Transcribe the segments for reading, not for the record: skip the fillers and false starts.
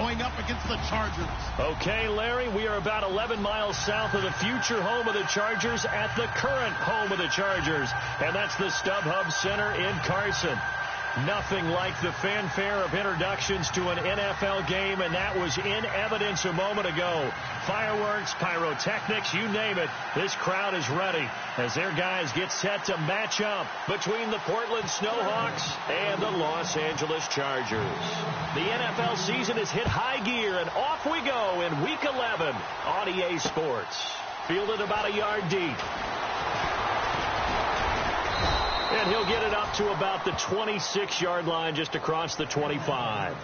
going up against the Chargers. Okay, Larry, we are about 11 miles south of the future home of the Chargers at the current home of the Chargers, and that's the StubHub Center in Carson. Nothing like the fanfare of introductions to an NFL game, and that was in evidence a moment ago. Fireworks, pyrotechnics, you name it. This crowd is ready as their guys get set to match up between the Portland Snowhawks and the Los Angeles Chargers. The NFL season has hit high gear, and off we go in Week 11 on EA Sports. Fielded about a yard deep. And he'll get it up to about the 26-yard line just across the 25.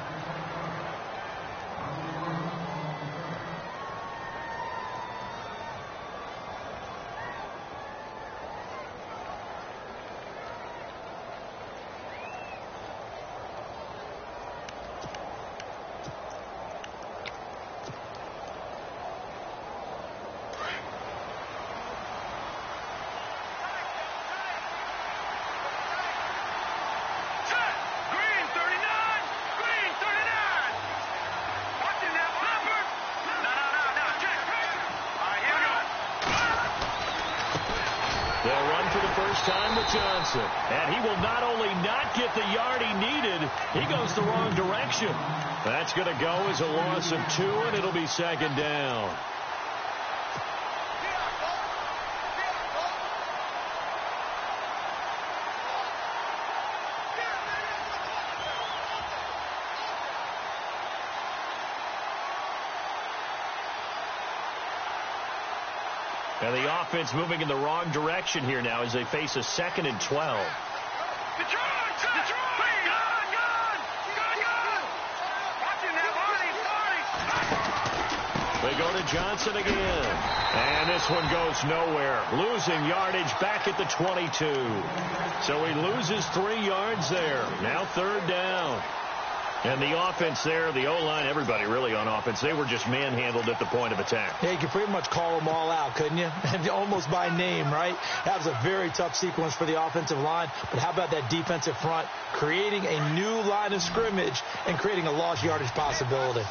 Johnson, and he will not only not get the yard he needed, he goes the wrong direction. That's going to go as a loss of 2, and it'll be second down. And the offense moving in the wrong direction here now as they face a 2nd and 12. They go to Johnson again. And this one goes nowhere. Losing yardage back at the 22. So he loses 3 yards there. Now 3rd down. And the offense there, the O-line, everybody really on offense, they were just manhandled at the point of attack. Yeah, you could pretty much call them all out, couldn't you? Almost by name, right? That was a very tough sequence for the offensive line. But how about that defensive front creating a new line of scrimmage and creating a lost yardage possibility?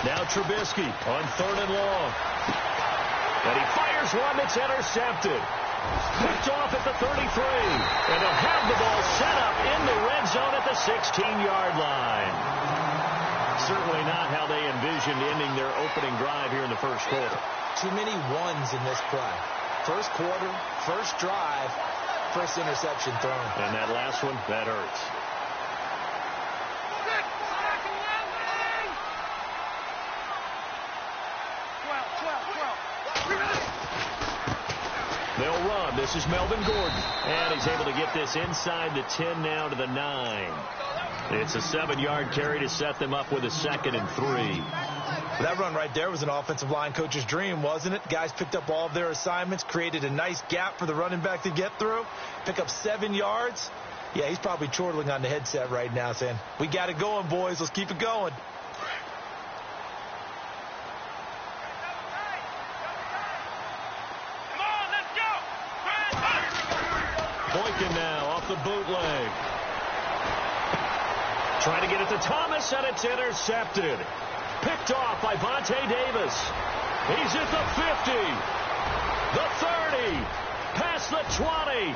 Now Trubisky on 3rd and long. And he fires one that's intercepted. Picked off at the 33. And they'll have the ball set up in the red zone at the 16-yard line. Certainly not how they envisioned ending their opening drive here in the first quarter. Too many ones in this play. First quarter, first drive, first interception thrown. And that last one, that hurts. They'll run. This is Melvin Gordon. And he's able to get this inside the 10 now to the 9. It's a 7-yard carry to set them up with a 2nd and 3. That run right there was an offensive line coach's dream, wasn't it? Guys picked up all of their assignments, created a nice gap for the running back to get through, pick up 7 yards. Yeah, he's probably chortling on the headset right now saying, we got it going, boys. Let's keep it going. Boykin now off the bootleg. Trying to get it to Thomas, and it's intercepted. Picked off by Vontae Davis. He's at the 50, the 30, past the 20.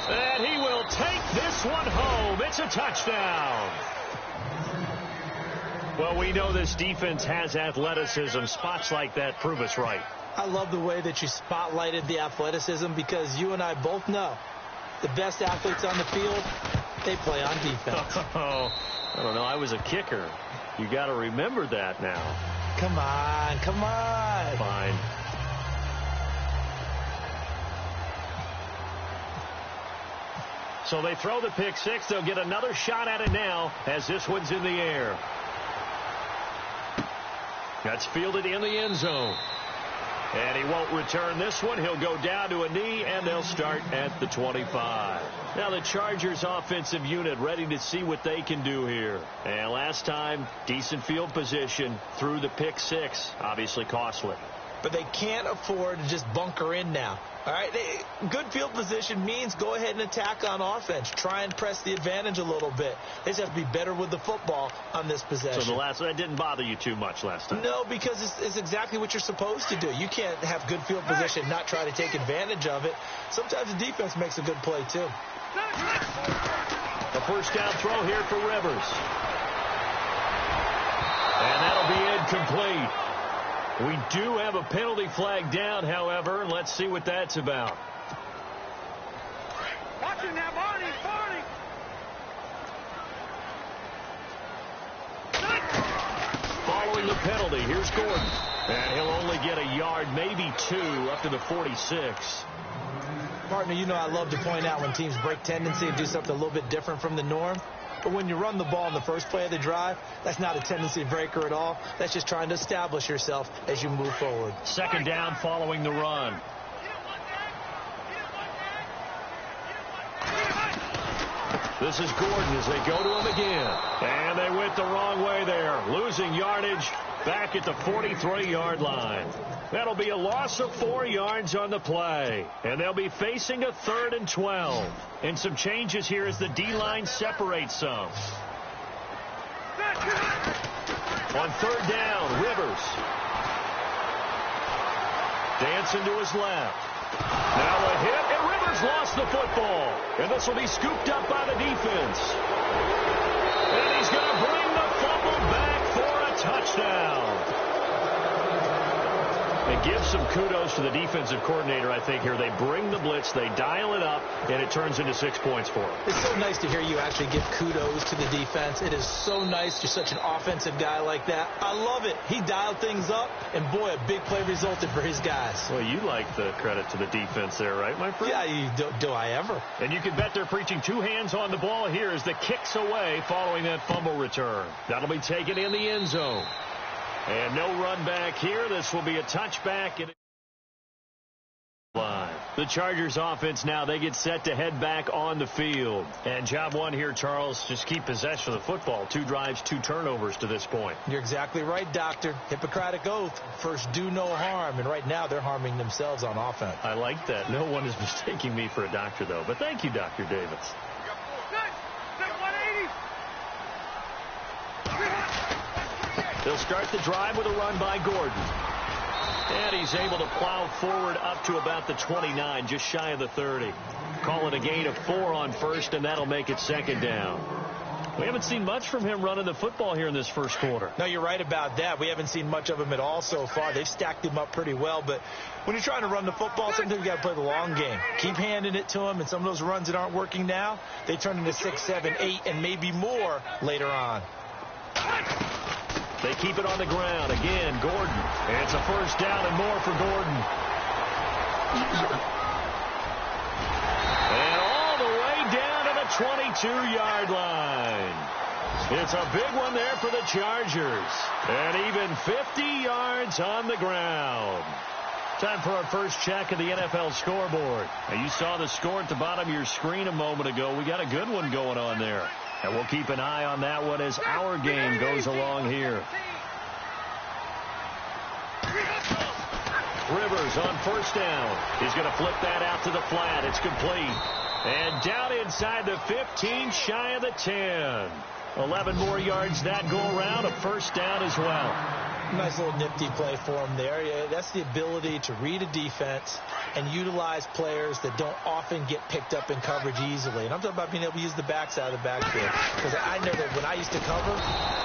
And he will take this one home. It's a touchdown. Well, we know this defense has athleticism. Spots like that prove us right. I love the way that you spotlighted the athleticism because you and I both know the best athletes on the field, they play on defense. Oh, I don't know. I was a kicker. You got to remember that now. Come on, come on. Fine. So they throw the pick six. They'll get another shot at it now as this one's in the air. That's fielded in the end zone. And he won't return this one. He'll go down to a knee, and they'll start at the 25. Now the Chargers offensive unit ready to see what they can do here. And last time, decent field position through the pick six. Obviously costly. But they can't afford to just bunker in now. All right, good field position means go ahead and attack on offense. Try and press the advantage a little bit. They just have to be better with the football on this possession. So that didn't bother you too much last time? No, because it's exactly what you're supposed to do. You can't have good field position, not try to take advantage of it. Sometimes the defense makes a good play, too. A first down throw here for Rivers. And that'll be incomplete. We do have a penalty flag down, however, and let's see what that's about. Watch him now, Barney. Following the penalty, here's Gordon. And he'll only get a yard, maybe two, up to the 46. Partner, you know I love to point out when teams break tendency and do something a little bit different from the norm. But when you run the ball in the first play of the drive, that's not a tendency breaker at all. That's just trying to establish yourself as you move forward. Second down following the run. This is Gordon as they go to him again. And they went the wrong way there. Losing yardage back at the 43-yard line. That'll be a loss of 4 yards on the play. And they'll be facing a 3rd and 12. And some changes here as the D-line separates some. On 3rd down, Rivers. Dancing to his left. Now a hit, and Rivers lost the football. And this will be scooped up by the defense. And he's going to bring the fumble back for a touchdown. And give some kudos to the defensive coordinator, I think, here. They bring the blitz, they dial it up, and it turns into 6 points for them. It's so nice to hear you actually give kudos to the defense. It is so nice. You're such an offensive guy like that. I love it. He dialed things up, and boy, a big play resulted for his guys. Well, you like the credit to the defense there, right, my friend? Yeah, do I ever. And you can bet they're preaching 2 hands on the ball here as the kick's away following that fumble return. That'll be taken in the end zone. And no run back here. This will be a touchback. The Chargers offense now, they get set to head back on the field. And job one here, Charles, just keep possession of the football. 2 drives, 2 turnovers to this point. You're exactly right, Doctor. Hippocratic oath. First, do no harm. And right now, they're harming themselves on offense. I like that. No one is mistaking me for a doctor, though. But thank you, Dr. Davis. They'll start the drive with a run by Gordon. And he's able to plow forward up to about the 29, just shy of the 30. Call it a gain of 4 on first, and that'll make it 2nd down. We haven't seen much from him running the football here in this first quarter. No, you're right about that. We haven't seen much of him at all so far. They've stacked him up pretty well. But when you're trying to run the football, sometimes you got to play the long game. Keep handing it to him, and some of those runs that aren't working now, they turn into 6, 7, 8, and maybe more later on. They keep it on the ground. Again, Gordon. And it's a first down and more for Gordon. And all the way down to the 22-yard line. It's a big one there for the Chargers. And even 50 yards on the ground. Time for our first check of the NFL scoreboard. Now, you saw the score at the bottom of your screen a moment ago. We got a good one going on there. And we'll keep an eye on that one as our game goes along here. Rivers on first down. He's going to flip that out to the flat. It's complete. And down inside the 15, shy of the 10. 11 more yards that go around. A first down as well. Nice little nifty play for him there. Yeah, that's the ability to read a defense and utilize players that don't often get picked up in coverage easily. And I'm talking about being able to use the backside of the backfield. Because I know that when I used to cover,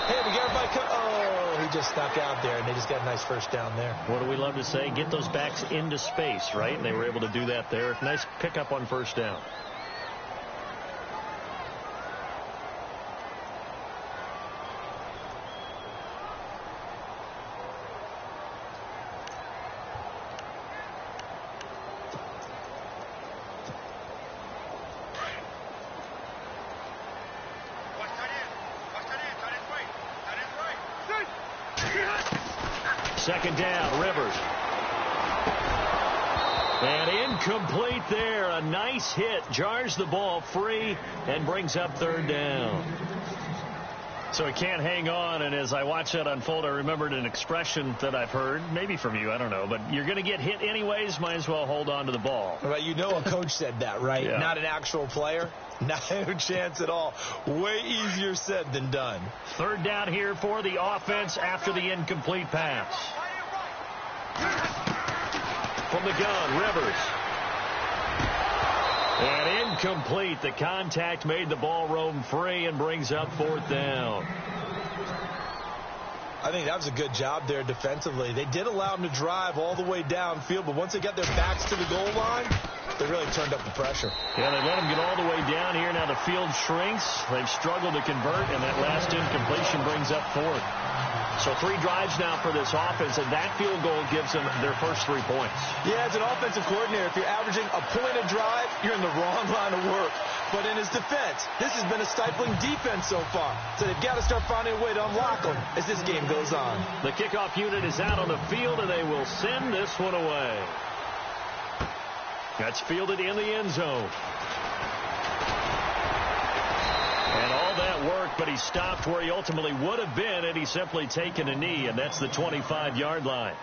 hey, we got everybody oh, he just stuck out there, and they just got a nice first down there. What do we love to say? Get those backs into space, right? And they were able to do that there. Nice pickup on first down. Second down, Rivers. And incomplete there. A nice hit. Jars the ball free and brings up third down. So he can't hang on, and as I watch that unfold, I remembered an expression that I've heard, maybe from you, I don't know, but you're going to get hit anyways, might as well hold on to the ball. Right, you know a coach said that, right? Yeah. Not an actual player. No chance at all. Way easier said than done. Third down here for the offense after the incomplete pass. From the gun, Rivers. And incomplete. The contact made the ball roam free and brings up fourth down. I think that was a good job there defensively. They did allow them to drive all the way downfield, but once they got their backs to the goal line, they really turned up the pressure. Yeah, they let them get all the way down here. Now the field shrinks. They've struggled to convert, and that last incompletion brings up fourth. So 3 drives now for this offense, and that field goal gives them their first 3 points. Yeah, as an offensive coordinator, if you're averaging a point a drive, you're in the wrong line of work. But in his defense, this has been a stifling defense so far. So they've got to start finding a way to unlock them as this game goes on. The kickoff unit is out on the field, and they will send this one away. That's fielded in the end zone. And all that work, but he stopped where he ultimately would have been had he simply taken a knee, and that's the 25-yard line.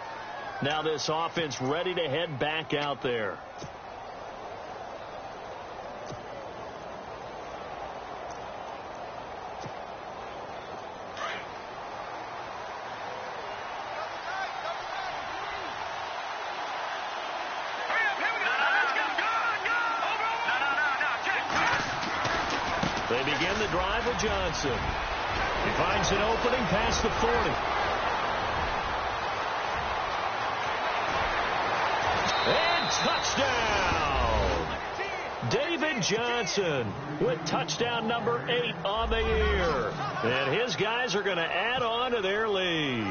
Now this offense ready to head back out there. They begin the drive with Johnson. He finds an opening past the 40. And touchdown! David Johnson with touchdown number 8 on the year. And his guys are going to add on to their lead.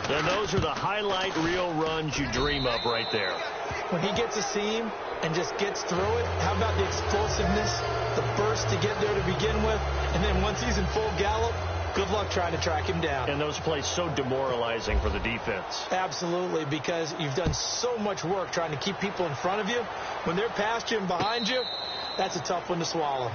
And those are the highlight reel runs you dream of right there. When he gets a seam and just gets through it, how about the explosiveness, the burst to get there to begin with, and then once he's in full gallop, good luck trying to track him down. And those plays so demoralizing for the defense. Absolutely, because you've done so much work trying to keep people in front of you. When they're past you and behind you, that's a tough one to swallow.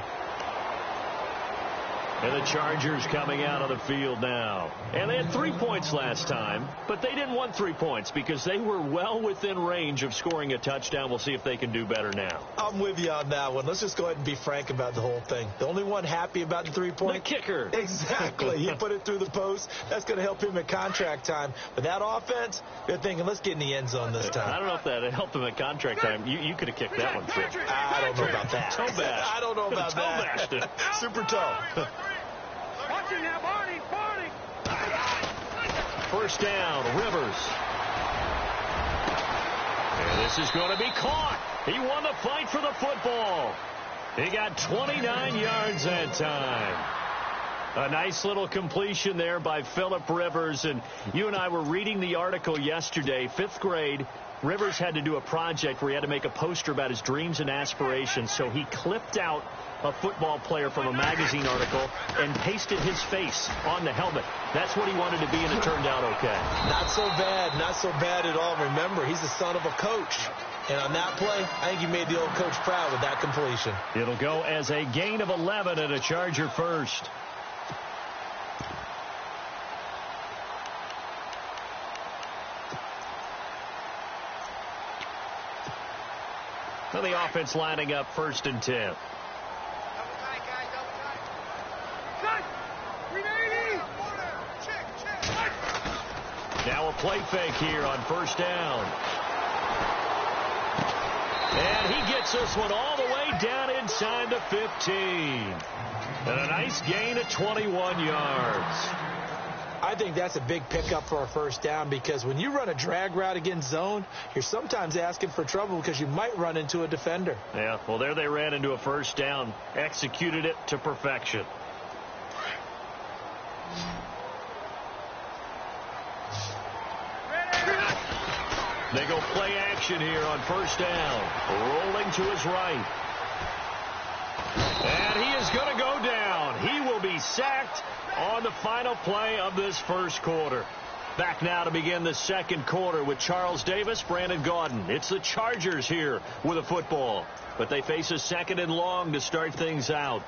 And the Chargers coming out of the field now. And they had 3 points last time, but they didn't want 3 points because they were well within range of scoring a touchdown. We'll see if they can do better now. I'm with you on that one. Let's just go ahead and be frank about the whole thing. The only one happy about the 3-point? The kicker. Exactly. He put it through the post. That's going to help him at contract time. But that offense, they're thinking, let's get in the end zone this time. I don't know if that helped him at contract time. You could have kicked that one through. I don't know about that. Toe bash. I don't know about that. Toe bashed it. Super toe. Watch it now, Barney. First down, Rivers. And this is going to be caught. He won the fight for the football. He got 29 yards that time. A nice little completion there by Phillip Rivers. And you and I were reading the article yesterday, 5th grade. Rivers had to do a project where he had to make a poster about his dreams and aspirations. So he clipped out a football player from a magazine article and pasted his face on the helmet. That's what he wanted to be, and it turned out okay. Not so bad. Not so bad at all. Remember, he's the son of a coach. And on that play, I think he made the old coach proud with that completion. It'll go as a gain of 11 and a Charger first. So the offense lining up 1st and 10. Now a play fake here on 1st down. And he gets this one all the way down inside the 15. And a nice gain of 21 yards. I think that's a big pickup for a 1st down because when you run a drag route against zone, you're sometimes asking for trouble because you might run into a defender. Yeah, well, there they ran into a 1st down, executed it to perfection. They go play action here on 1st down. Rolling to his right. And he is going to go down. He will be sacked on the final play of this 1st quarter. Back now to begin the second quarter with Charles Davis, Brandon Gaudin. It's the Chargers here with a football, but they face a second and long to start things out.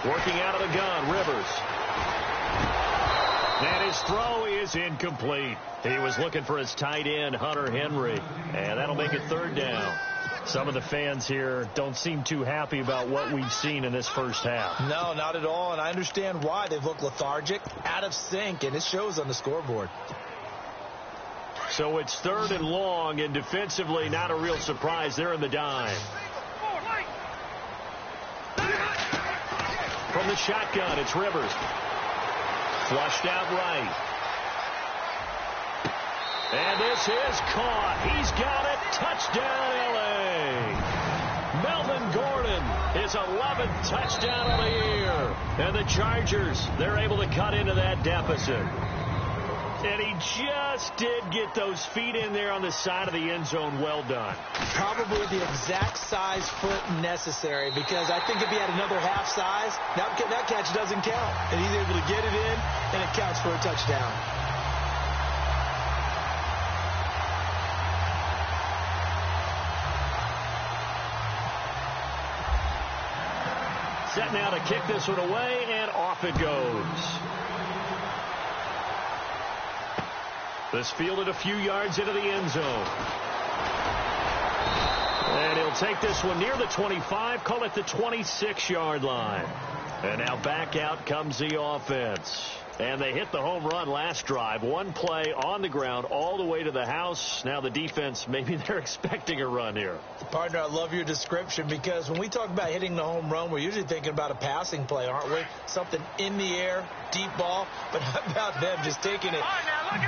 Working out of the gun, Rivers. And his throw is incomplete. He was looking for his tight end, Hunter Henry. And that'll make it third down. Some of the fans here don't seem too happy about what we've seen in this first half. No, not at all. And I understand why. They've looked lethargic, out of sync, and it shows on the scoreboard. So it's third and long, and defensively, not a real surprise. They're in the dime. From the shotgun, it's Rivers. Flushed out right. And this is caught. He's got it. Touchdown, L.A. Melvin Gordon, his 11th touchdown of the year. And the Chargers, they're able to cut into that deficit. And he just did get those feet in there on the side of the end zone. Well done. Probably the exact size foot necessary, because I think if he had another half size, that catch doesn't count. And he's able to get it in, and it counts for a touchdown. Set now to kick this one away, and off it goes. This fielded a few yards into the end zone. And he'll take this one near the 25, call it the 26-yard line. And now back out comes the offense. And they hit the home run last drive. One play on the ground all the way to the house. Now the defense, maybe they're expecting a run here. Partner, I love your description, because when we talk about hitting the home run, we're usually thinking about a passing play, aren't we? Something in the air, deep ball. But how about them just taking it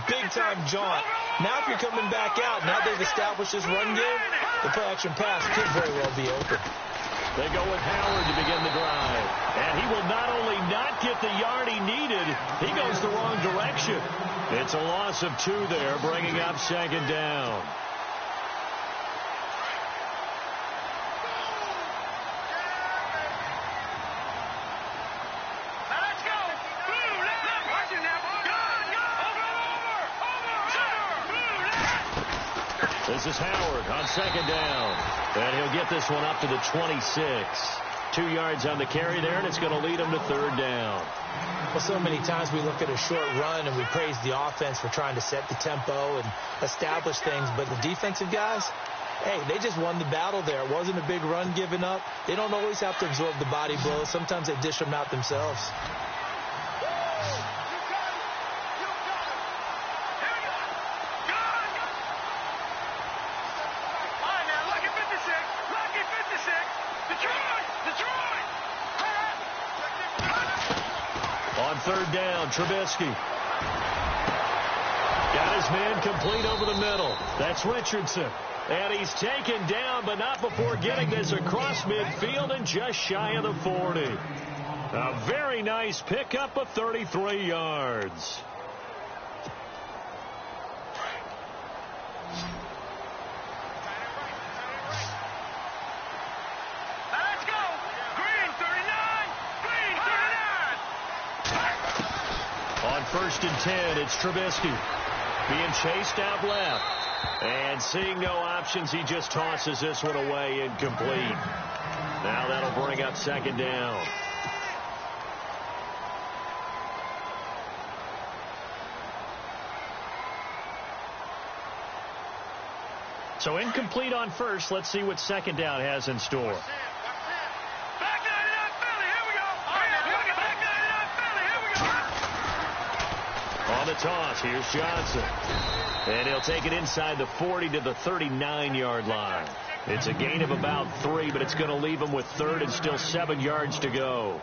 big-time jaunt? Now if you're coming back out, now they've established this run game, the play-action pass could very well be open. They go with Howard to begin the drive. And he will not only not get the yard he needed, he goes the wrong direction. It's a loss of 2 there, bringing up second down. This is Howard on second down. And he'll get this one up to the 26. 2 yards on the carry there, and it's going to lead him to third down. Well, so many times we look at a short run and we praise the offense for trying to set the tempo and establish things. But the defensive guys, hey, they just won the battle there. It wasn't a big run given up. They don't always have to absorb the body blows. Sometimes they dish them out themselves. On third down, Trubisky. Got his man complete over the middle. That's Richardson. And he's taken down, but not before getting this across midfield and just shy of the 40. A very nice pickup of 33 yards. First and 10, it's Trubisky being chased out left. And seeing no options, he just tosses this one away incomplete. Now that'll bring up second down. So incomplete on first. Let's see what second down has in store. On the toss, here's Johnson. And he'll take it inside the 40 to the 39-yard line. It's a gain of about 3, but it's going to leave him with third and still 7 yards to go.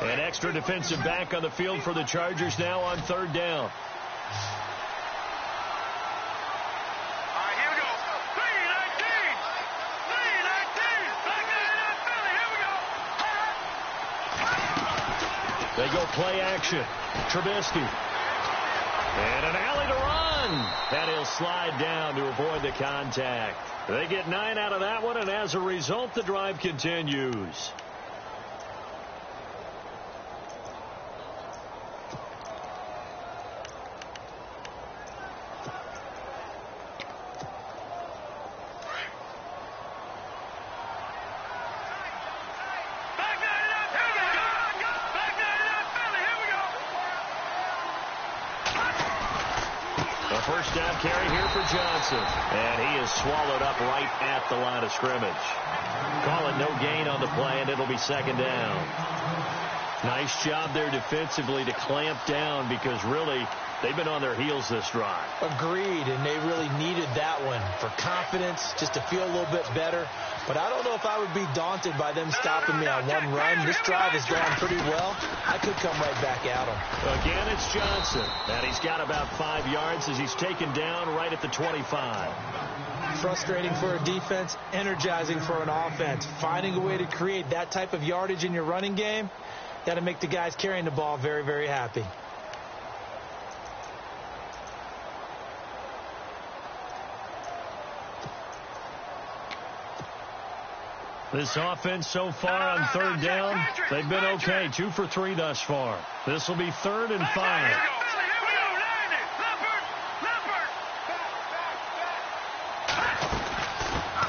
An extra defensive back on the field for the Chargers now on third down. They go play action. Trubisky. And an alley to run. And he'll slide down to avoid the contact. They get 9 out of that one, and as a result, the drive continues. First down carry here for Johnson. And he is swallowed up right at the line of scrimmage. Call it no gain on the play, and it'll be second down. Nice job there defensively to clamp down because really they've been on their heels this drive. Agreed, and they really needed that one for confidence, just to feel a little bit better. But I don't know if I would be daunted by them stopping me on one run. This drive has gone pretty well. I could come right back at them. Again, it's Johnson. And he's got about 5 yards as he's taken down right at the 25. Frustrating for a defense, energizing for an offense. Finding a way to create that type of yardage in your running game, got to make the guys carrying the ball very, very happy. This offense so far on third down, they've been okay. 2 for 3 thus far. This will be 3rd and 5.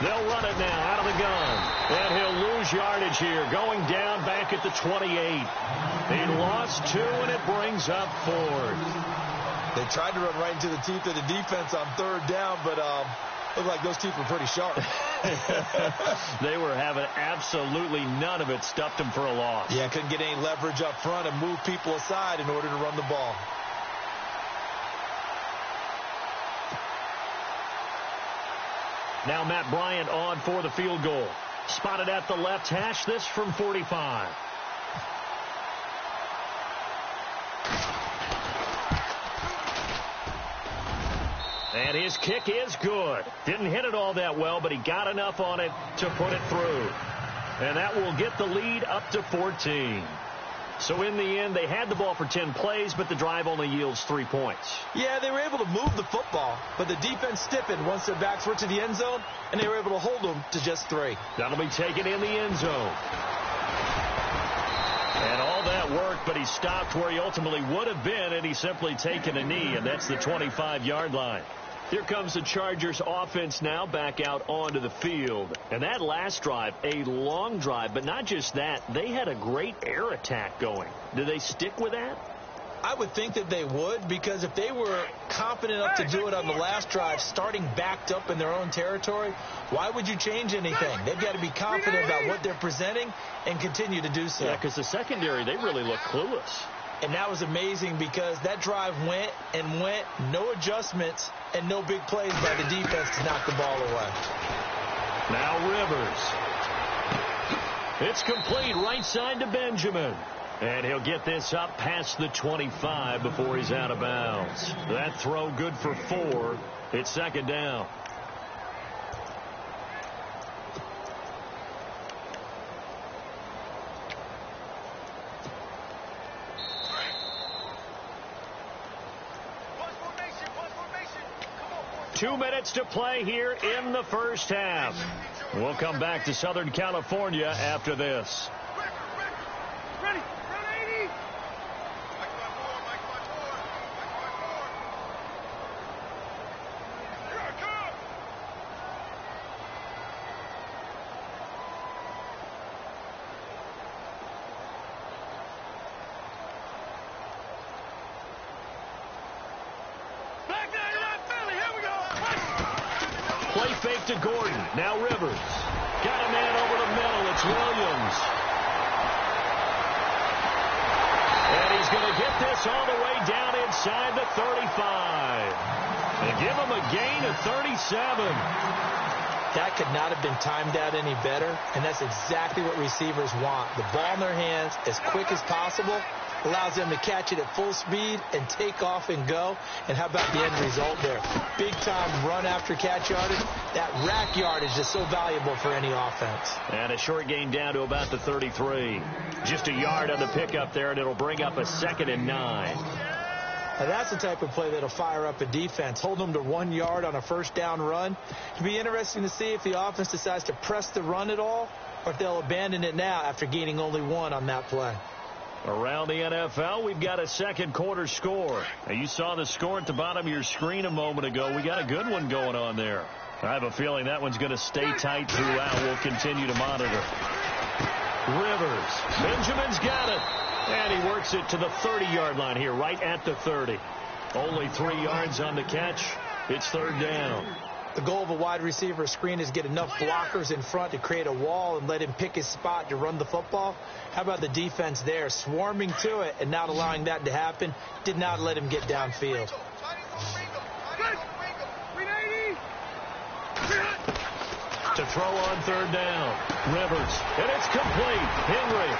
They'll run it now out of the gun. And he'll lose yardage here, going down back at the 28. He lost 2, and it brings up 4th. They tried to run right into the teeth of the defense on third down, but looked like those teeth were pretty sharp. They were having absolutely none of it. Stuffed them for a loss. Yeah, couldn't get any leverage up front and move people aside in order to run the ball. Now Matt Bryant on for the field goal. Spotted at the left hash, this from 45. And his kick is good. Didn't hit it all that well, but he got enough on it to put it through. And that will get the lead up to 14. So in the end, they had the ball for 10 plays, but the drive only yields 3 points. Yeah, they were able to move the football, but the defense stiffened once their backs were to the end zone, and they were able to hold them to just 3. That'll be taken in the end zone. And all that work, but he stopped where he ultimately would have been, and he's simply taken a knee, and that's the 25-yard line. Here comes the Chargers offense now back out onto the field. And that last drive, a long drive, but not just that. They had a great air attack going. Do they stick with that? I would think that they would, because if they were confident enough to do it on the last drive, starting backed up in their own territory, why would you change anything? They've got to be confident about what they're presenting and continue to do so. Yeah, because the secondary, they really look clueless. And that was amazing because that drive went and went, no adjustments, and no big plays by the defense to knock the ball away. Now Rivers. It's complete right side to Benjamin. And he'll get this up past the 25 before he's out of bounds. That throw good for 4. It's second down. Two minutes to play here in the first half. We'll come back to Southern California after this. Ready. Run 80. Play fake to Gordon. Now Rivers. Got a man over the middle. It's Williams. And he's going to get this all the way down inside the 35. And give him a gain of 37. That could not have been timed out any better, and that's exactly what receivers want. The ball in their hands as quick as possible allows them to catch it at full speed and take off and go. And how about the end result there? Big-time run after catch yardage. That rack yardage is so valuable for any offense. And a short gain down to about the 33. Just a yard on the pickup there, and it'll bring up a 2nd and 9. Now that's the type of play that'll fire up a defense. Hold them to 1 yard on a first down run. It'll be interesting to see if the offense decides to press the run at all or if they'll abandon it now after gaining only 1 on that play. Around the NFL, we've got a second quarter score. Now, you saw the score at the bottom of your screen a moment ago. We got a good one going on there. I have a feeling that one's going to stay tight throughout. We'll continue to monitor. Rivers. Benjamin's got it. And he works it to the 30-yard line here, right at the 30. Only 3 yards on the catch. It's 3rd down. The goal of a wide receiver screen is get enough blockers in front to create a wall and let him pick his spot to run the football. How about the defense there, swarming to it and not allowing that to happen? Did not let him get downfield. To throw on 3rd down. Rivers. And it's complete. Henry.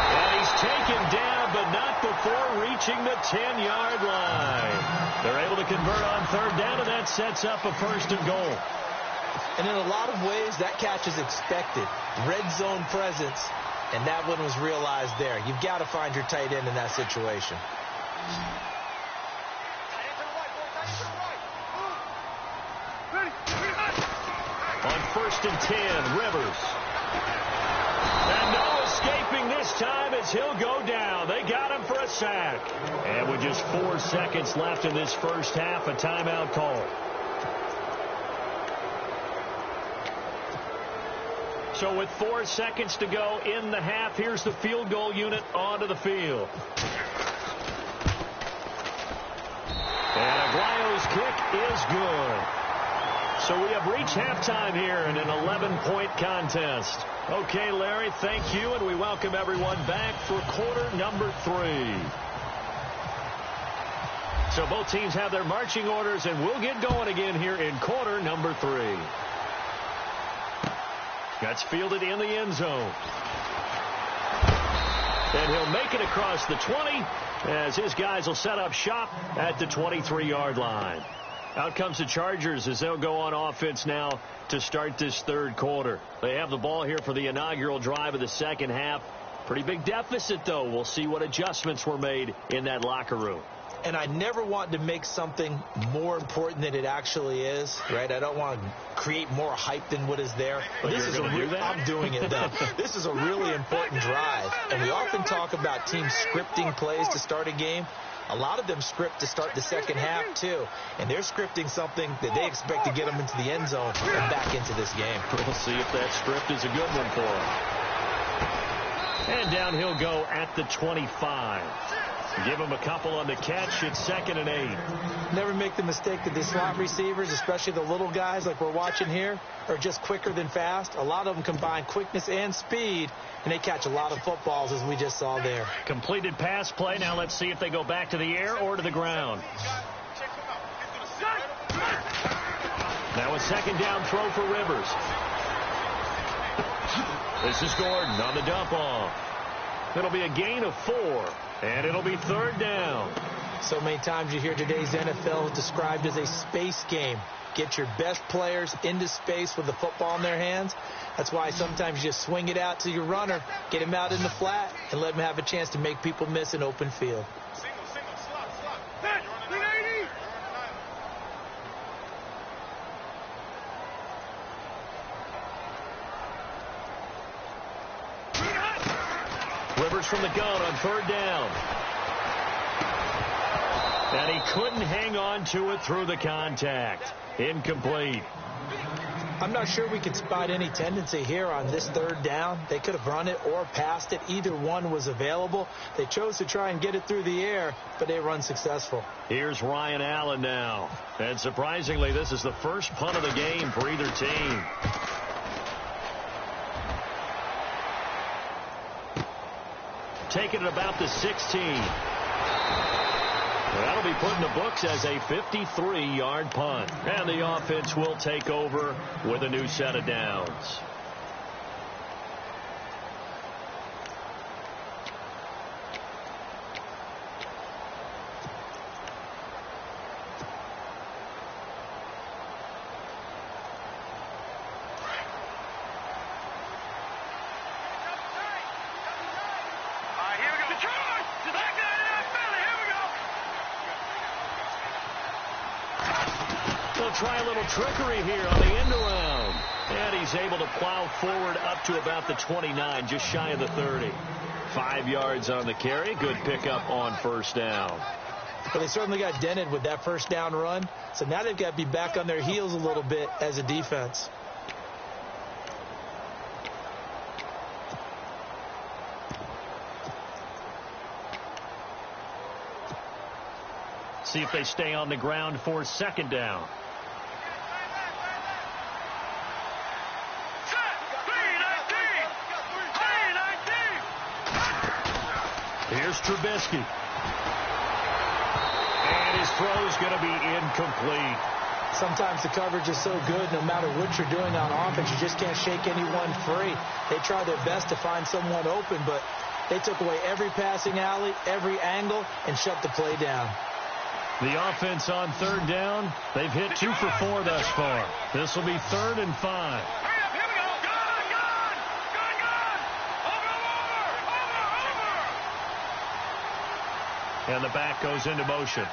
And he's taken down, but not before reaching the 10-yard line. They're able to convert on 3rd down, and that sets up a 1st and goal. And in a lot of ways, that catch is expected. Red zone presence, and that one was realized there. You've got to find your tight end in that situation. On 1st and 10, Rivers. And no escaping this time as he'll go down. They got him for a sack. And with just 4 seconds left in this first half, a timeout call. So with 4 seconds to go in the half, here's the field goal unit onto the field. And Aguayo's kick is good. So we have reached halftime here in an 11-point contest. Okay, Larry, thank you, and we welcome everyone back for quarter number 3. So both teams have their marching orders, and we'll get going again here in quarter number 3. That's fielded in the end zone. And he'll make it across the 20 as his guys will set up shop at the 23-yard line. Out comes the Chargers as they'll go on offense now to start this 3rd quarter. They have the ball here for the inaugural drive of the second half. Pretty big deficit, though. We'll see what adjustments were made in that locker room. And I never want to make something more important than it actually is, right? I don't want to create more hype than what is there. But this is I'm doing it, though. This is a really important drive. And we often talk about teams scripting plays to start a game. A lot of them script to start the second half, too. And they're scripting something that they expect to get them into the end zone and back into this game. We'll see if that script is a good one for them. And down he'll go at the 25. Give him a couple on the catch. It's 2nd and 8. Never make the mistake that the slot receivers, especially the little guys like we're watching here, are just quicker than fast. A lot of them combine quickness and speed, and they catch a lot of footballs, as we just saw there. Completed pass play. Now let's see if they go back to the air or to the ground. Now a 2nd down throw for Rivers. This is Gordon on the dump off. It'll be a gain of 4. And it'll be 3rd down. So many times you hear today's NFL described as a space game. Get your best players into space with the football in their hands. That's why sometimes you just swing it out to your runner, get him out in the flat, and let him have a chance to make people miss an open field. Rivers from the gun on 3rd down. And he couldn't hang on to it through the contact. Incomplete. I'm not sure we could spot any tendency here on this 3rd down. They could have run it or passed it. Either one was available. They chose to try and get it through the air, but they were unsuccessful. Here's Ryan Allen now. And surprisingly, this is the first punt of the game for either team. Taking it about the 16. That'll be put in the books as a 53-yard punt. And the offense will take over with a new set of downs. try a little trickery here on the end around. And he's able to plow forward up to about the 29, just shy of the 30. 5 yards on the carry. Good pickup on first down. Well, they certainly got dented with that first down run. So now they've got to be back on their heels a little bit as a defense. See if they stay on the ground for second down. Here's Trubisky. And his throw is going to be incomplete. Sometimes the coverage is so good, no matter what you're doing on offense, you just can't shake anyone free. They try their best to find someone open, but they took away every passing alley, every angle, and shut the play down. The offense on third down, they've hit 2 for 4 thus far. This will be 3rd and 5. And the back goes into motion.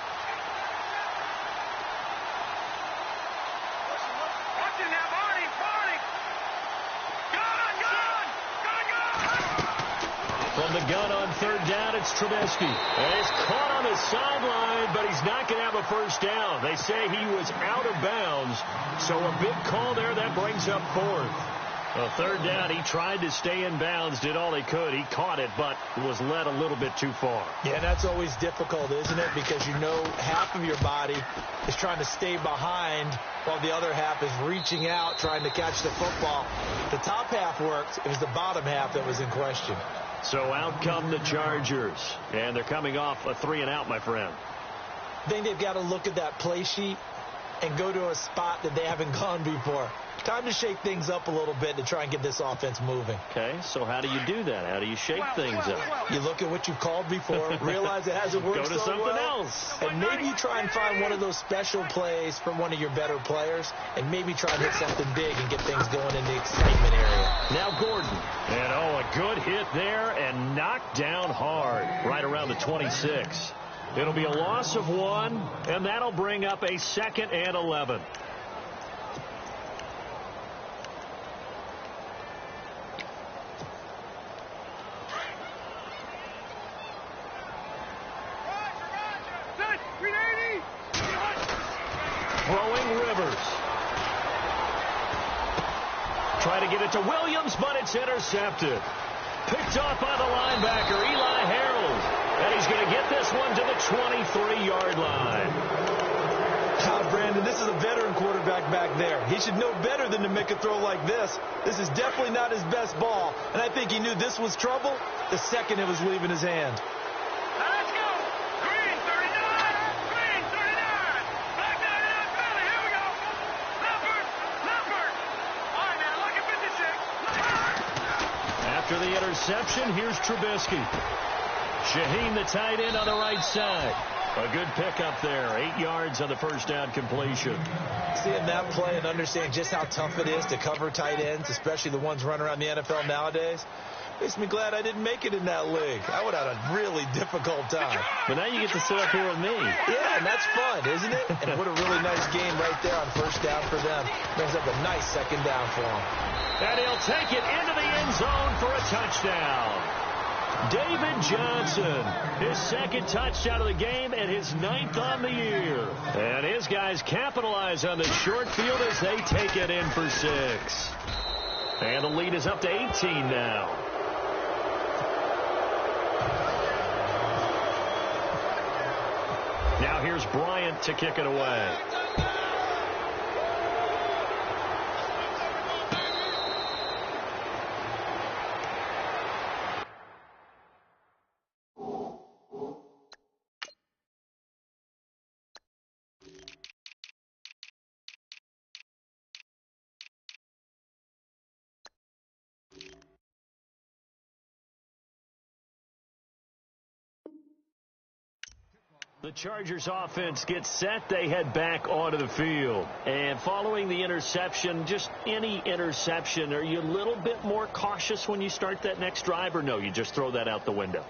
From the gun on third down, it's Trubisky. And he's caught on the sideline, but he's not going to have a first down. They say he was out of bounds, so a big call there that brings up 4th. Well, third down, he tried to stay in bounds, did all he could. He caught it, but was led a little bit too far. Yeah, that's always difficult, isn't it? Because you know half of your body is trying to stay behind while the other half is reaching out, trying to catch the football. The top half worked. It was the bottom half that was in question. So out come the Chargers, and they're coming off a 3-and-out, my friend. I think they've got to look at that play sheet and go to a spot that they haven't gone before. Time to shake things up a little bit to try and get this offense moving. Okay, so how do you do that? How do you shake things up? You look at what you've called before, realize it hasn't worked Go to so something well, else. and maybe you try and find one of those special plays from one of your better players, and maybe try and hit something big and get things going in the excitement area. Now Gordon. And, a good hit there and knocked down hard right around the 26. It'll be a loss of 1, and that'll bring up a 2nd and 11. Throwing Rivers. Try to get it to Williams, but it's intercepted. Picked off by the linebacker, Eli Harold. And he's going to get this one to the 23-yard line. Brandon, this is a veteran quarterback back there. He should know better than to make a throw like this. This is definitely not his best ball. And I think he knew this was trouble the second it was leaving his hand. Let's go. Green 39. Green 39. Back down in that belly. Here we go. Leopard. Leopard. All right, now look at 56. After the interception, here's Trubisky. Shaheen, the tight end, on the right side. A good pickup there. 8 yards on the first down completion. Seeing that play and understand just how tough it is to cover tight ends, especially the ones running around the NFL nowadays, makes me glad I didn't make it in that league. I would have had a really difficult time. But now you get to sit up here with me. Yeah, and that's fun, isn't it? And what a really nice game right there on first down for them. Brings up a nice second down for them. And he'll take it into the end zone for a touchdown. David Johnson, his 2nd touchdown of the game and his 9th on the year. And his guys capitalize on the short field as they take it in for 6. And the lead is up to 18 now. Now here's Bryant to kick it away. The Chargers offense gets set. They head back onto the field. And following the interception, just any interception, are you a little bit more cautious when you start that next drive, or no, you just throw that out the window?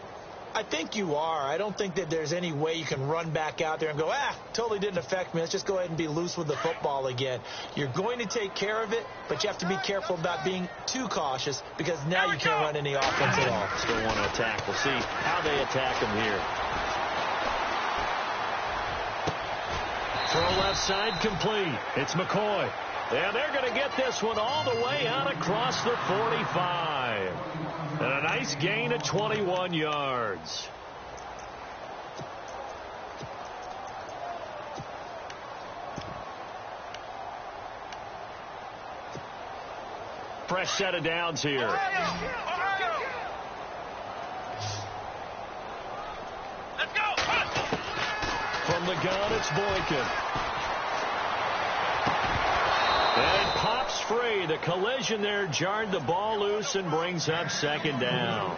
I think you are. I don't think that there's any way you can run back out there and go, totally didn't affect me. Let's just go ahead and be loose with the football again. You're going to take care of it, but you have to be careful about being too cautious because now you can't run any offense at all. Still want to attack. We'll see how they attack him here. Throw left side complete. It's McCoy. And they're going to get this one all the way out across the 45. And a nice gain of 21 yards. Fresh set of downs here. Let's go. From the gun, it's Boykin. And it pops free. The collision there jarred the ball loose and brings up second down.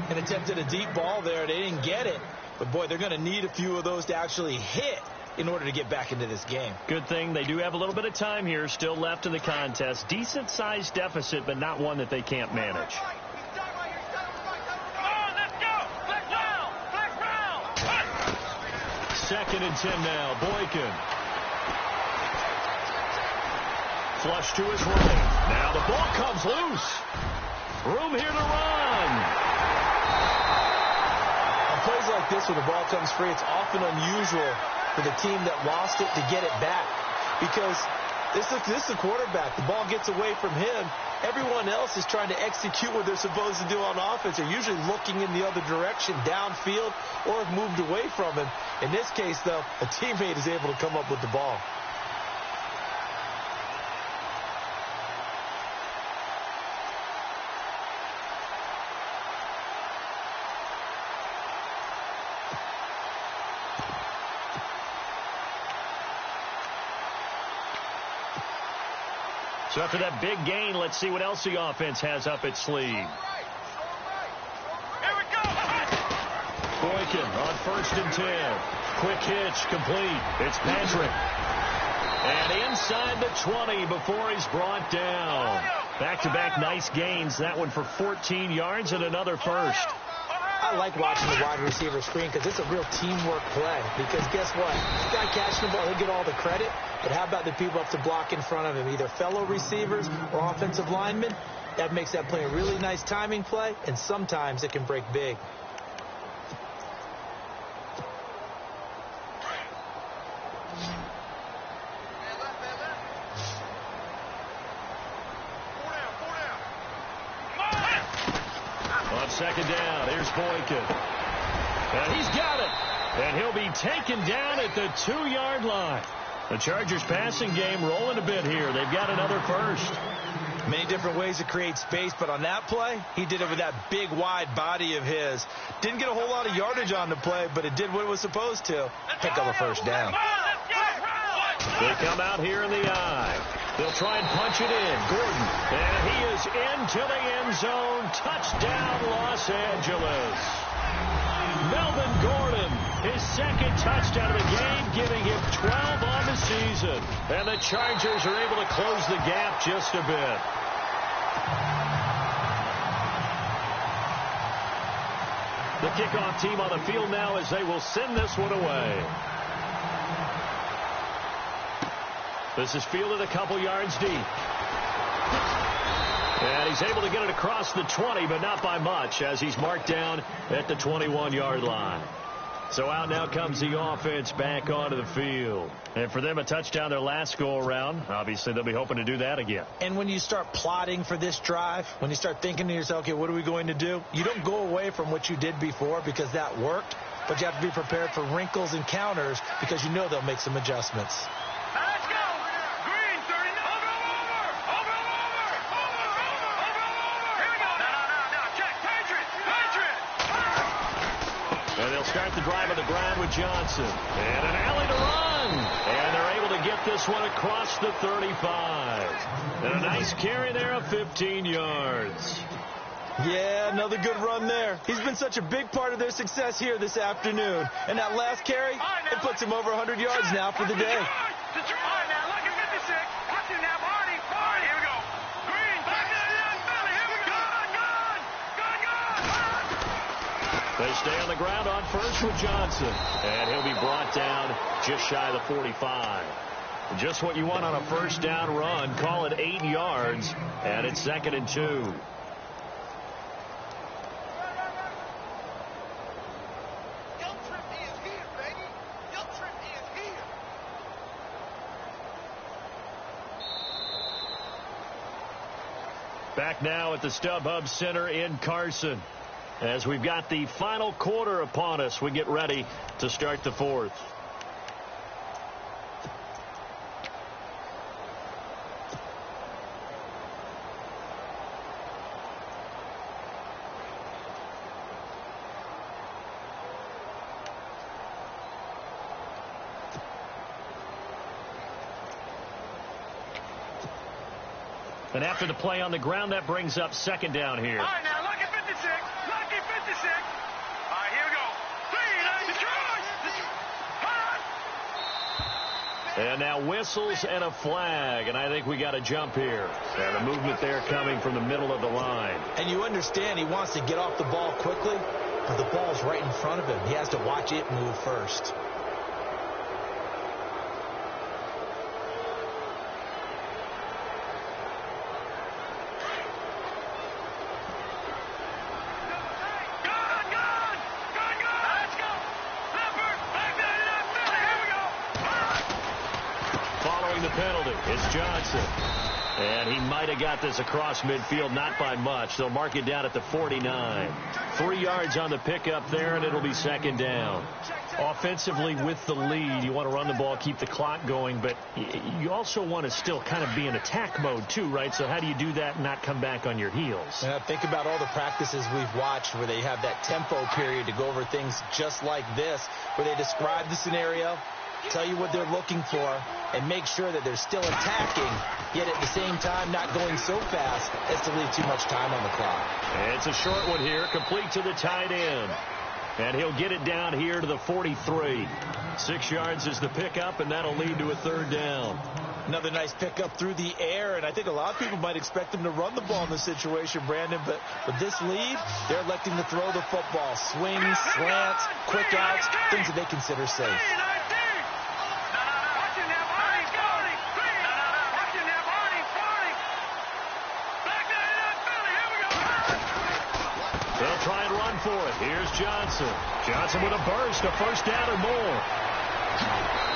And attempted a deep ball there. They didn't get it. But, boy, they're going to need a few of those to actually hit in order to get back into this game. Good thing they do have a little bit of time here still left in the contest. Decent-sized deficit, but not one that they can't manage. Second and 10 now. Boykin. Flush to his right. Now the ball comes loose. Room here to run. On plays like this where the ball comes free, it's often unusual for the team that lost it to get it back. Because this is the quarterback. The ball gets away from him. Everyone else is trying to execute what they're supposed to do on offense. They're usually looking in the other direction, downfield, or have moved away from him. In this case, though, a teammate is able to come up with the ball. So after that big gain, let's see what else the offense has up its sleeve. Here we go. Boykin on 1st and 10. Quick hitch, complete. It's Patrick. And inside the 20 before he's brought down. Back-to-back nice gains. That one for 14 yards and another first. I like watching the wide receiver screen because it's a real teamwork play. Because guess what? This guy catching the ball, he'll get all the credit. But how about the people up to block in front of him, either fellow receivers or offensive linemen? That makes that play a really nice timing play, and sometimes it can break big. On second down, here's Boykin. And he's got it. And he'll be taken down at the 2-yard line. The Chargers passing game rolling a bit here. They've got another first. Many different ways to create space, but on that play, he did it with that big, wide body of his. Didn't get a whole lot of yardage on the play, but it did what it was supposed to. Pick up a first down. They come out here in the eye. They'll try and punch it in. Gordon. And he is into the end zone. Touchdown, Los Angeles. Melvin Gordon, his second touchdown of the game, giving him 12 on the season. And the Chargers are able to close the gap just a bit. The kickoff team on the field now as they will send this one away. This is fielded a couple yards deep. And he's able to get it across the 20, but not by much, as he's marked down at the 21-yard line. So out now comes the offense back onto the field. And for them, a touchdown their last go-around. Obviously, they'll be hoping to do that again. And when you start plotting for this drive, when you start thinking to yourself, okay, what are we going to do? You don't go away from what you did before because that worked, but you have to be prepared for wrinkles and counters because you know they'll make some adjustments. Let's go. Green, 39. Over. Here we go. No. Check. Patriot. And they'll start the drive on the ground with Johnson. And an alley to run. And they're able to get this one across the 35. And a nice carry there of 15 yards. Yeah, another good run there. He's been such a big part of their success here this afternoon. And that last carry, it puts him over 100 yards now for the day. All right, now, look at 56. Watch him now, Barney. Here we go. Green, back to the young fella. Here we go. Gun. They stay on the ground on first with Johnson. And he'll be brought down just shy of the 45. Just what you want on a first down run. Call it 8 yards, and it's 2nd and 2. Y'all trip is here, baby. Y'all trip is here. Back now at the StubHub Center in Carson. As we've got the final quarter upon us, we get ready to start the 4th. And after the play on the ground, that brings up 2nd down here. All right, now, lucky 56. Lucky 56. All right, here we go. 3, 9, Detroit. And now whistles and a flag, and I think we got a jump here. And the movement there coming from the middle of the line. And you understand he wants to get off the ball quickly, but the ball's right in front of him. He has to watch it move first. It's Johnson. And he might have got this across midfield, not by much. They'll mark it down at the 49. 3 yards on the pickup there, and it'll be 2nd down. Offensively with the lead, you want to run the ball, keep the clock going, but you also want to still kind of be in attack mode too, right? So how do you do that and not come back on your heels? Yeah, think about all the practices we've watched where they have that tempo period to go over things just like this, where they describe the scenario, tell you what they're looking for, and make sure that they're still attacking, yet at the same time not going so fast as to leave too much time on the clock. It's a short one here, complete to the tight end. And he'll get it down here to the 43. 6 yards is the pickup, and that'll lead to a 3rd down. Another nice pickup through the air, and I think a lot of people might expect them to run the ball in this situation, Brandon, but with this lead, they're electing to throw the football. Swings, slants, quick outs, things that they consider safe. They'll try and run for it. Here's Johnson. Johnson with a burst, a 1st down or more.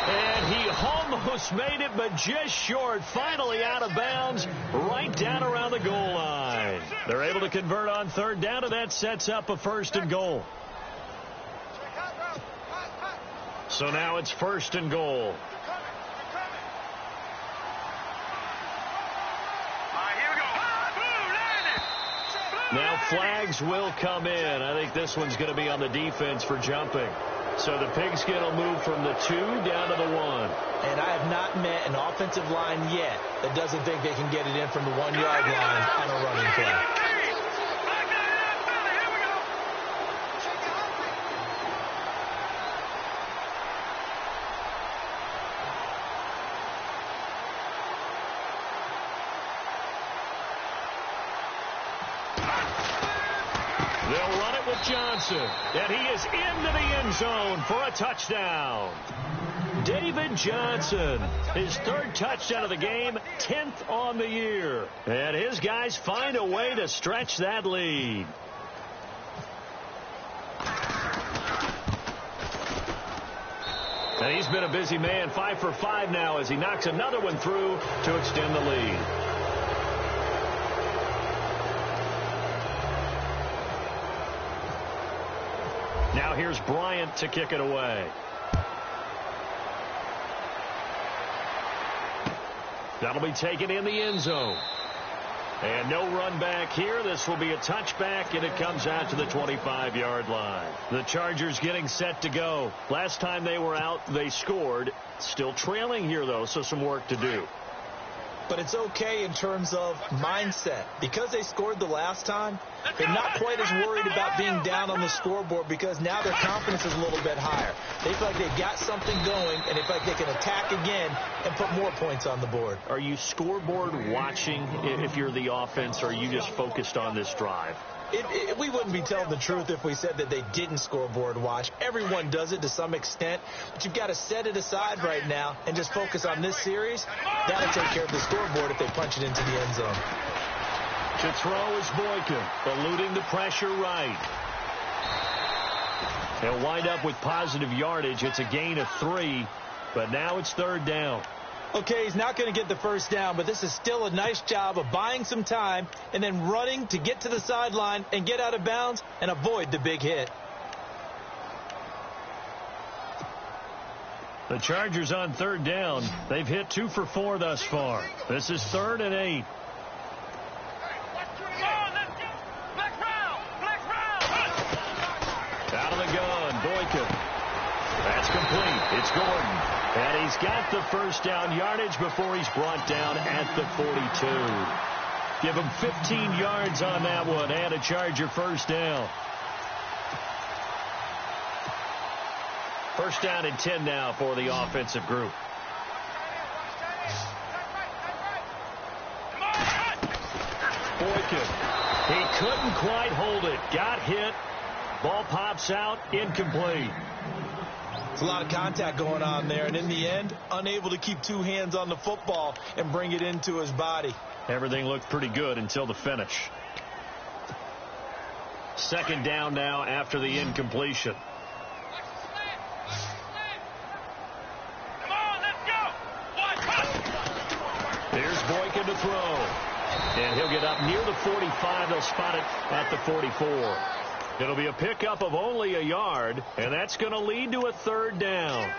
And he almost made it, but just short. Finally out of bounds, right down around the goal line. They're able to convert on 3rd down, and that sets up a 1st and goal. So now it's 1st and goal. Now flags will come in. I think this one's going to be on the defense for jumping. So the pigskin will move from the 2 down to the 1. And I have not met an offensive line yet that doesn't think they can get it in from the 1-yard line on a running play. They'll run it with Johnson, and he is into the end zone for a touchdown. David Johnson, his 3rd touchdown of the game, 10th on the year. And his guys find a way to stretch that lead. And he's been a busy man, 5 for 5 now as he knocks another one through to extend the lead. Now here's Bryant to kick it away. That'll be taken in the end zone. And no run back here. This will be a touchback, and it comes out to the 25-yard line. The Chargers getting set to go. Last time they were out, they scored. Still trailing here, though, so some work to do. But it's okay in terms of mindset. Because they scored the last time, they're not quite as worried about being down on the scoreboard because now their confidence is a little bit higher. They feel like they've got something going, and they feel like they can attack again and put more points on the board. Are you scoreboard watching if you're the offense, or are you just focused on this drive? We wouldn't be telling the truth if we said that they didn't scoreboard watch. Everyone does it to some extent, but you've got to set it aside right now and just focus on this series. That'll take care of the scoreboard if they punch it into the end zone. To throw is Boykin, eluding the pressure right. He'll wind up with positive yardage. It's a gain of 3, but now it's 3rd down. Okay, he's not going to get the first down, but this is still a nice job of buying some time and then running to get to the sideline and get out of bounds and avoid the big hit. The Chargers on 3rd down. They've hit 2 for 4 thus far. This is 3rd and 8. Out of the gun, Boykin. That's complete. It's Gordon. And he's got the first down yardage before he's brought down at the 42. Give him 15 yards on that one and a Charger first down. First down and 10 now for the offensive group. Boykin. He couldn't quite hold it. Got hit. Ball pops out. Incomplete. There's a lot of contact going on there, and in the end, unable to keep 2 hands on the football and bring it into his body. Everything looked pretty good until the finish. 2nd down now after the incompletion. Here's Boykin to throw. And he'll get up near the 45. They'll spot it at the 44. It'll be a pickup of only a yard, and that's going to lead to a 3rd down.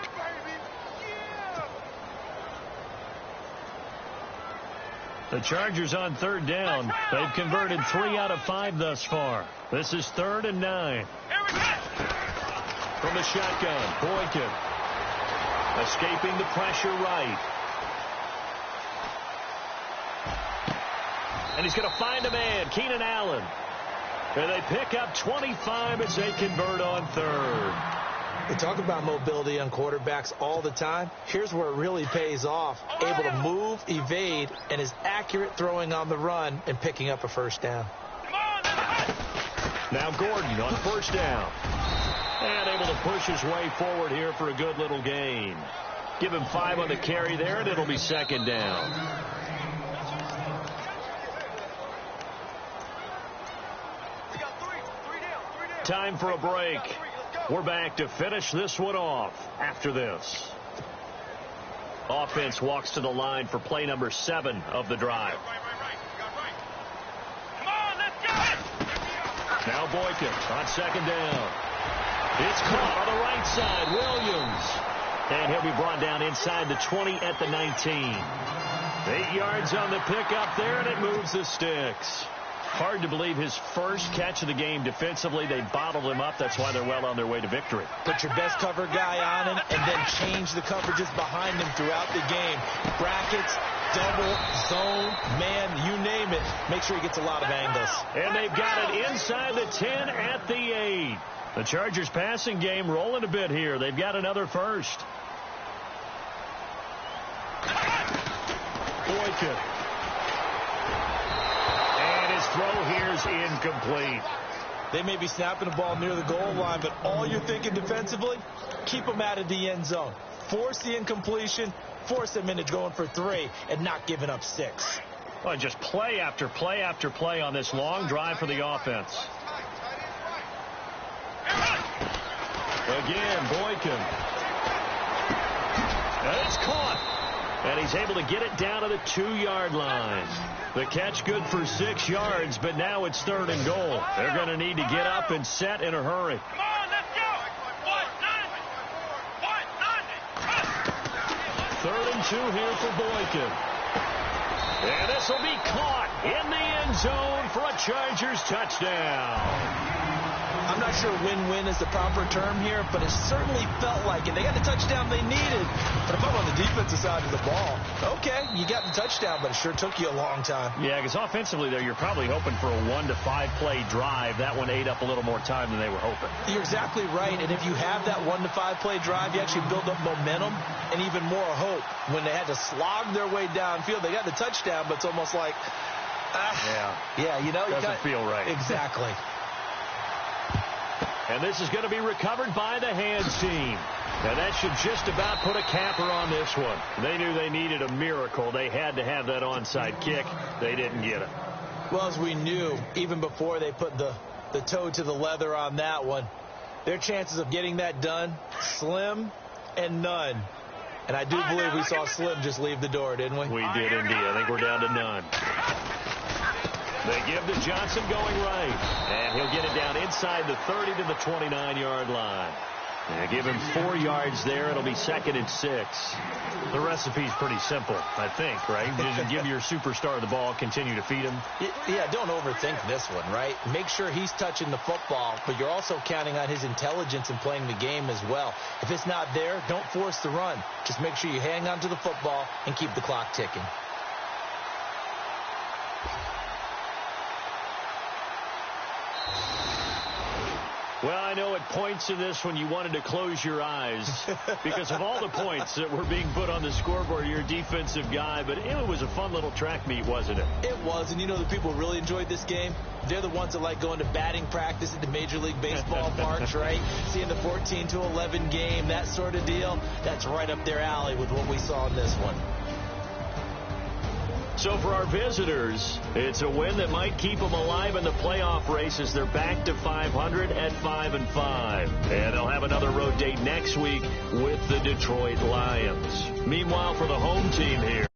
The Chargers on 3rd down. They've converted 3 out of 5 thus far. This is 3rd and 9. From the shotgun, Boykin. Escaping the pressure right. And he's going to find a man, Keenan Allen. And they pick up 25 as they convert on 3rd. We talk about mobility on quarterbacks all the time. Here's where it really pays off. Able to move, evade, and is accurate throwing on the run and picking up a first down. Now Gordon on 1st down. And able to push his way forward here for a good little gain. Give him 5 on the carry there, and it'll be 2nd down. Time for a break. We're back to finish this one off after this. Offense walks to the line for play number 7 of the drive. Now Boykin on 2nd down. It's caught on the right side. Williams. And he'll be brought down inside the 20 at the 19. 8 yards on the pickup there, and it moves the sticks. Hard to believe his first catch of the game defensively. They bottled him up. That's why they're well on their way to victory. Put your best cover guy on him and then change the coverages behind him throughout the game. Brackets, double, zone, man, you name it. Make sure he gets a lot of angles. And they've got it inside the 10 at the 8. The Chargers passing game rolling a bit here. They've got another first. Boykin. Throw here's incomplete. They may be snapping the ball near the goal line, but all you're thinking defensively, keep them out of the end zone. Force the incompletion, force them into going for 3, and not giving up 6. Well, just play after play after play on this long drive for the offense. Again, Boykin. And it's caught. And he's able to get it down to the 2-yard line. The catch good for 6 yards, but now it's 3rd and goal. They're going to need to get up and set in a hurry. Come on, let's go. 3rd and 2 here for Boykin. And this will be caught in the end zone for a Chargers touchdown. I'm not sure win-win is the proper term here, but it certainly felt like it. They got the touchdown they needed. But if I'm on the defensive side of the ball, okay, you got the touchdown, but it sure took you a long time. Yeah, because offensively there, you're probably hoping for a 1 to 5 play drive. That one ate up a little more time than they were hoping. You're exactly right, and if you have that 1 to 5 play drive, you actually build up momentum and even more hope. When they had to slog their way downfield, they got the touchdown, but it's almost like, Yeah, you know. Doesn't feel right. Exactly. And this is going to be recovered by the hands team. And that should just about put a capper on this one. They knew they needed a miracle. They had to have that onside kick. They didn't get it. Well, as we knew, even before they put the toe to the leather on that one, their chances of getting that done, slim and none. And I do believe we saw Slim just leave the door, didn't we? We did indeed. I think we're down to none. They give to Johnson going right. And he'll get it down inside the 30 to the 29-yard line. They give him 4 yards there. It'll be 2nd and 6. The recipe's pretty simple, I think, right? Just give your superstar the ball, continue to feed him. Yeah, don't overthink this one, right? Make sure he's touching the football, but you're also counting on his intelligence in playing the game as well. If it's not there, don't force the run. Just make sure you hang on to the football and keep the clock ticking. Well, I know at points in this one you wanted to close your eyes because of all the points that were being put on the scoreboard. You're a defensive guy, but it was a fun little track meet, wasn't it? It was, and you know the people who really enjoyed this game? They're the ones that like going to batting practice at the Major League Baseball parks, right? Seeing the 14-11 game, that sort of deal. That's right up their alley with what we saw in this one. So for our visitors, it's a win that might keep them alive in the playoff races. They're back to 500 at 5-5. And they'll have another road date next week with the Detroit Lions. Meanwhile, for the home team here,